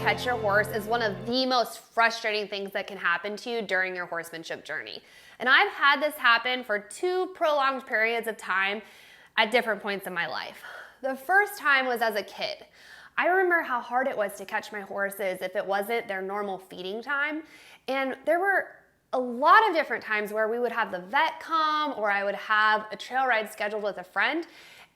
catch your horse is one of the most frustrating things that can happen to you during your horsemanship journey. And I've had this happen for 2 prolonged periods of time at different points in my life. The first time was as a kid. I remember how hard it was to catch my horses if it wasn't their normal feeding time. And there were a lot of different times where we would have the vet come, or I would have a trail ride scheduled with a friend,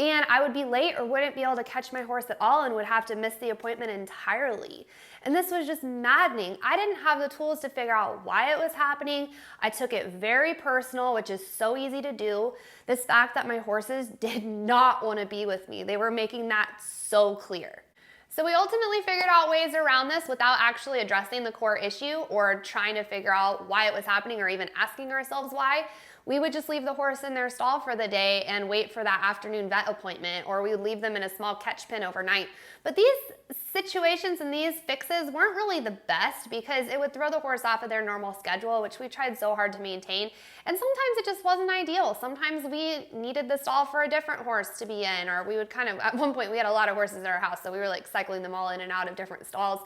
and I would be late or wouldn't be able to catch my horse at all and would have to miss the appointment entirely. And this was just maddening. I didn't have the tools to figure out why it was happening. I took it very personal, which is so easy to do. This fact that my horses did not want to be with me. They were making that so clear. So we ultimately figured out ways around this without actually addressing the core issue or trying to figure out why it was happening or even asking ourselves why. We would just leave the horse in their stall for the day and wait for that afternoon vet appointment, or we would leave them in a small catch pen overnight. But these situations and these fixes weren't really the best because it would throw the horse off of their normal schedule, which we tried so hard to maintain. And sometimes it just wasn't ideal. Sometimes we needed the stall for a different horse to be in, or we would at one point we had a lot of horses at our house, so we were like cycling them all in and out of different stalls.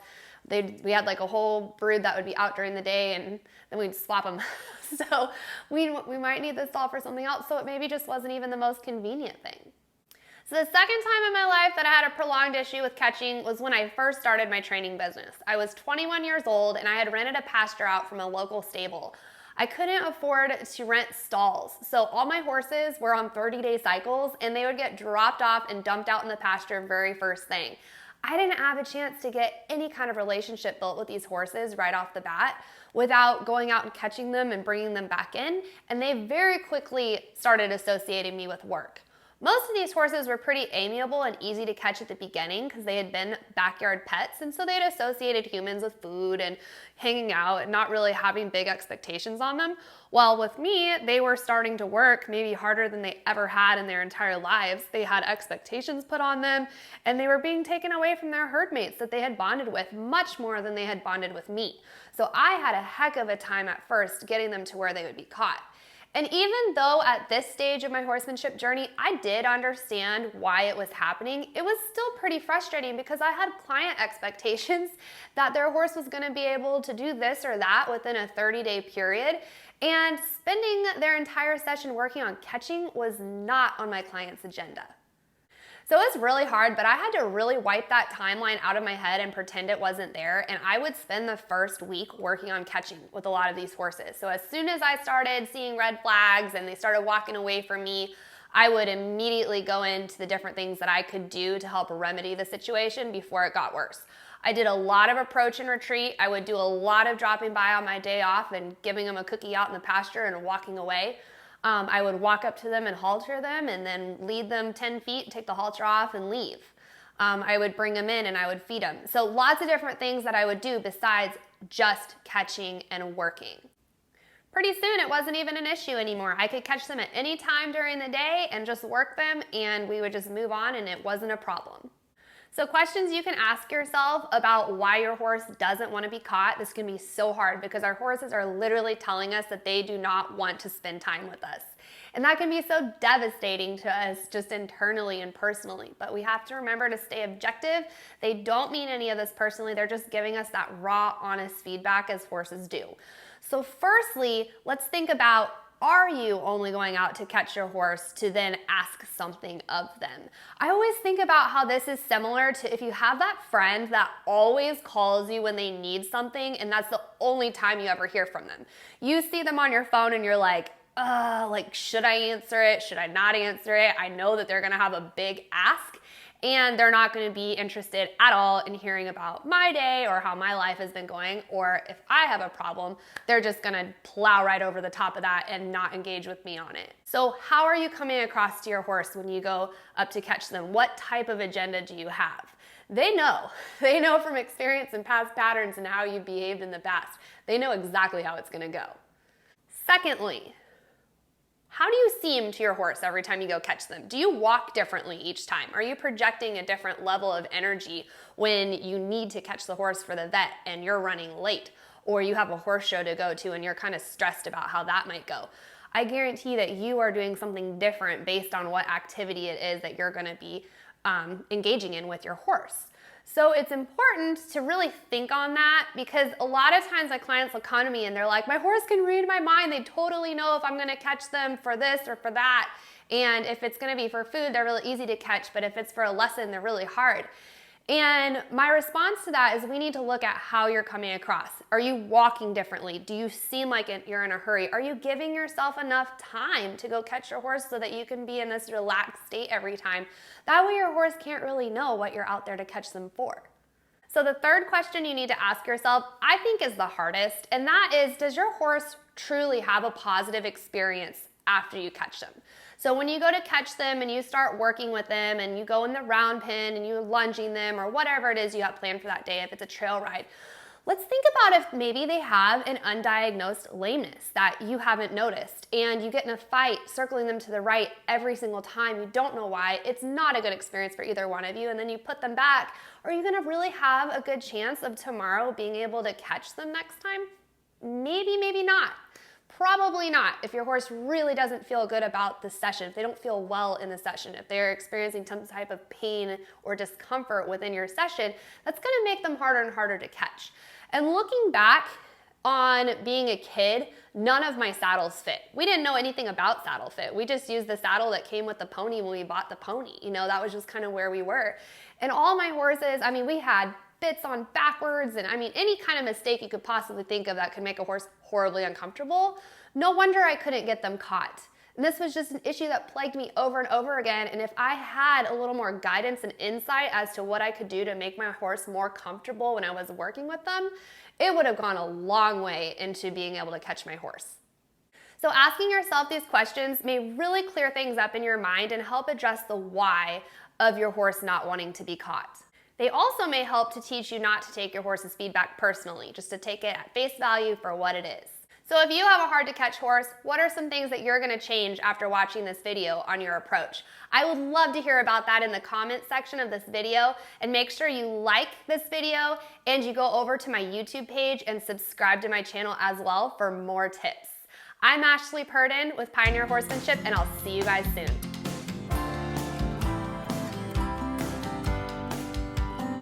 We had like a whole brood that would be out during the day, and then we'd swap them. So we might need this stall for something else, so it maybe just wasn't even the most convenient thing. So the second time in my life that I had a prolonged issue with catching was when I first started my training business. I was 21 years old and I had rented a pasture out from a local stable. I couldn't afford to rent stalls, so all my horses were on 30-day cycles and they would get dropped off and dumped out in the pasture very first thing. I didn't have a chance to get any kind of relationship built with these horses right off the bat without going out and catching them and bringing them back in, and they very quickly started associating me with work. Most of these horses were pretty amiable and easy to catch at the beginning because they had been backyard pets, and so they'd associated humans with food and hanging out and not really having big expectations on them. While with me, they were starting to work maybe harder than they ever had in their entire lives. They had expectations put on them, and they were being taken away from their herd mates that they had bonded with much more than they had bonded with me. So I had a heck of a time at first getting them to where they would be caught. And even though at this stage of my horsemanship journey, I did understand why it was happening, it was still pretty frustrating because I had client expectations that their horse was gonna be able to do this or that within a 30-day period. And spending their entire session working on catching was not on my client's agenda. So it was really hard, but I had to really wipe that timeline out of my head and pretend it wasn't there. And I would spend the first week working on catching with a lot of these horses. So as soon as I started seeing red flags and they started walking away from me, I would immediately go into the different things that I could do to help remedy the situation before it got worse. I did a lot of approach and retreat. I would do a lot of dropping by on my day off and giving them a cookie out in the pasture and walking away. I would walk up to them and halter them and then lead them 10 feet, take the halter off and leave. I would bring them in and I would feed them. So lots of different things that I would do besides just catching and working. Pretty soon it wasn't even an issue anymore. I could catch them at any time during the day and just work them, and we would just move on and it wasn't a problem. So questions you can ask yourself about why your horse doesn't want to be caught. This can be so hard because our horses are literally telling us that they do not want to spend time with us. And that can be so devastating to us just internally and personally. But we have to remember to stay objective. They don't mean any of this personally. They're just giving us that raw, honest feedback as horses do. So firstly, let's think about, are you only going out to catch your horse to then ask something of them? I always think about how this is similar to if you have that friend that always calls you when they need something and that's the only time you ever hear from them. You see them on your phone and you're like, should I answer it? Should I not answer it? I know that they're gonna have a big ask and they're not going to be interested at all in hearing about my day or how my life has been going, or if I have a problem, they're just going to plow right over the top of that and not engage with me on it. So how are you coming across to your horse when you go up to catch them? What type of agenda do you have? They know from experience and past patterns and how you've behaved in the past. They know exactly how it's going to go. Secondly, how do you seem to your horse every time you go catch them? Do you walk differently each time? Are you projecting a different level of energy when you need to catch the horse for the vet and you're running late? Or you have a horse show to go to and you're kind of stressed about how that might go? I guarantee that you are doing something different based on what activity it is that you're going to be engaging in with your horse. So it's important to really think on that, because a lot of times my clients will come to me and they're like, my horse can read my mind. They totally know if I'm gonna catch them for this or for that. And if it's gonna be for food, they're really easy to catch, but if it's for a lesson, they're really hard. And my response to that is we need to look at how you're coming across. Are you walking differently? Do you seem like you're in a hurry? Are you giving yourself enough time to go catch your horse so that you can be in this relaxed state every time? That way your horse can't really know what you're out there to catch them for. So the third question you need to ask yourself, I think, is the hardest, and that is, does your horse truly have a positive experience after you catch them? So when you go to catch them and you start working with them and you go in the round pen and you're lunging them or whatever it is you have planned for that day, if it's a trail ride, let's think about if maybe they have an undiagnosed lameness that you haven't noticed and you get in a fight circling them to the right every single time. You don't know why. It's not a good experience for either one of you, and then you put them back. Are you gonna really have a good chance of tomorrow being able to catch them next time? Maybe, maybe not. Probably not. If your horse really doesn't feel good about the session, if they don't feel well in the session, if they're experiencing some type of pain or discomfort within your session, that's going to make them harder and harder to catch. And looking back on being a kid, none of my saddles fit. We didn't know anything about saddle fit. We just used the saddle that came with the pony when we bought the pony. You know, that was just kind of where we were. And all my horses, I mean, we had bits on backwards, and I mean, any kind of mistake you could possibly think of that could make a horse horribly uncomfortable. No wonder I couldn't get them caught. And this was just an issue that plagued me over and over again. And if I had a little more guidance and insight as to what I could do to make my horse more comfortable when I was working with them, it would have gone a long way into being able to catch my horse. So asking yourself these questions may really clear things up in your mind and help address the why of your horse not wanting to be caught. They also may help to teach you not to take your horse's feedback personally, just to take it at face value for what it is. So if you have a hard to catch horse, what are some things that you're gonna change after watching this video on your approach? I would love to hear about that in the comment section of this video, and make sure you like this video and you go over to my YouTube page and subscribe to my channel as well for more tips. I'm Ashley Purdon with Pioneer Horsemanship, and I'll see you guys soon.